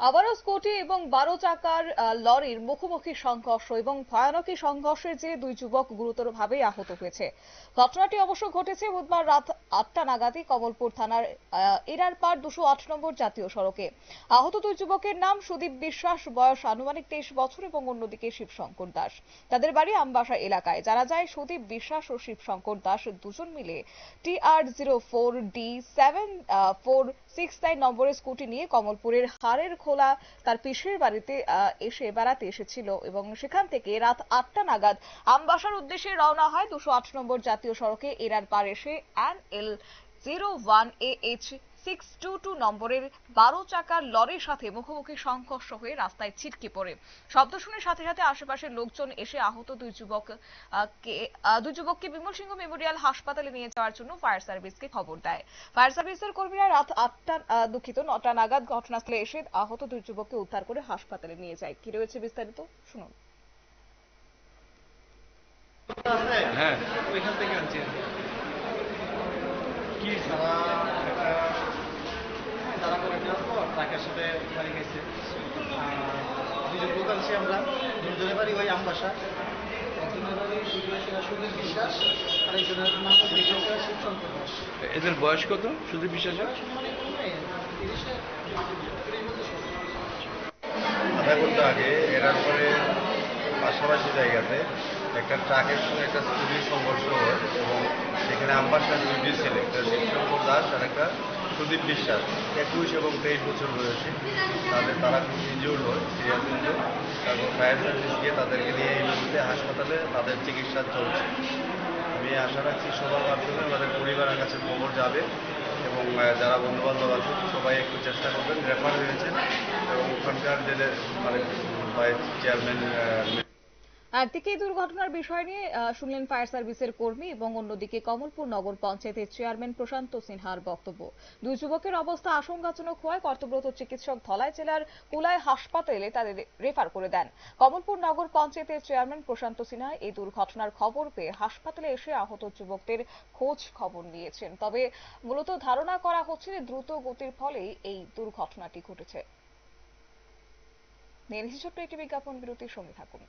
আবারও স্কুটি এবং 12 চাকার লরির মুখোমুখি সংঘর্ষ এবং ভয়ানক এই সংঘর্ষের জেরে দুই যুবক গুরুতরভাবে আহত হয়েছে। ঘটনাটি অবশ্য ঘটেছে বুধবার রাত 8টা নাগাদই কমলপুর থানার এরারপাড় 208 নম্বর জাতীয় সড়কে। আহত দুই যুবকের নাম সুদীপ বিশ্বাস, বয়স আনুমানিক 23 বছর, এবং অন্যদিকে শিবশঙ্কর দাস। তাদের বাড়ি আমবাসা এলাকায়। জানা যায় সুদীপ বিশ্বাস ও শিবশঙ্কর দাস দুজন মিলে TR04D7469 নম্বরের স্কুটি নিয়ে কমলপুরের হারের খোলা তার পিসির বাড়িতে এসে বেড়াতে এসেছিল এবং সেখান থেকে রাত 8টা নাগাদ আমবাসার উদ্দেশ্যে রওনা হয়। 208 নম্বর জাতীয় সড়কে এরারপাড় এসে NL01AH622 নম্বরের 12 চাকার লরির সাথে মুখোমুখি সংঘর্ষ হয়ে রাস্তায় ছিটকে পড়ে। শব্দ শুনে সাথে সাথে আশেপাশের লোকজন এসে আহত দুই যুবককে বিমল সিংহ মেমোরিয়াল হাসপাতালে নিয়ে যাওয়ার জন্য ফায়ার সার্ভিসকে খবর দেয়। ফায়ার সার্ভিসের কর্মীরা রাত 9টা নাগাদ ঘটনাস্থলে এসে আহত দুই যুবককে উদ্ধার করে হাসপাতালে নিয়ে যায়। কি রয়েছে বিস্তারিত শুনুন। হ্যাঁ, ওইখান থেকে আনছি। কি তারা করে দেওয়ার পর ট্রাকের সাথে বাড়ি গেছে। দুজন লোক আনছি আমরা, দুজনের বাড়ি ওই আমবাসা। একজনের বাড়ি সুদীপ বিশ্বাস আর একজনের নাম শিবশঙ্কর দাস। এদের বয়স কত সুদীপ বিশ্বাসের? আধা ঘন্টা আগে এরার পরে পাশাপাশি জায়গাতে একটা ট্রাকের সঙ্গে একটা স্কুটির সংঘর্ষ হয় এবং সেখানে আমবাসার দুইটি ছেলে, একটা শিবশঙ্কর দাস আর একটা সুদীপ বিশ্বাস, 21 এবং 23 বছর বয়সী। তারা খুব ইনজিওর্ড হয়, সিরিয়াস ইনজিওর্ড। তারপর ফায়ার সার্ভিস গিয়ে তাদেরকে নিয়ে এই মুহূর্তে হাসপাতালে তাদের চিকিৎসা চলছে। আমি আশা রাখছি সবার মাধ্যমে আমাদের পরিবারের কাছে খবর যাবে এবং যারা বন্ধুবান্ধব আছেন সবাই একটু চেষ্টা করবেন। রেফার হয়েছে এবং ওখানকার যে ভাইস চেয়ারম্যান। একদিকে এই দুর্ঘটনার বিষয় নিয়ে শুনলেন ফায়ার সার্ভিসের কর্মী এবং অন্যদিকে কমলপুর নগর পঞ্চায়েতের চেয়ারম্যান প্রশান্ত সিনহার বক্তব্য। দুই যুবকের অবস্থা আশঙ্কাজনক হওয়ায় কর্তব্যরত চিকিৎসক ধলাই জেলার কুলাই হাসপাতালে তাদের রেফার করে দেন। কমলপুর নগর পঞ্চায়েতের চেয়ারম্যান প্রশান্ত সিনহা এই দুর্ঘটনার খবর পেয়ে হাসপাতালে এসে আহত যুবকদের খোঁজ খবর নিয়েছেন। তবে মূলত ধারণা করা হচ্ছে যে দ্রুত গতির ফলেই এই দুর্ঘটনাটি ঘটেছে। নিয়ে ছোট্ট একটি বিজ্ঞাপন বিরতির সঙ্গে থাকুন।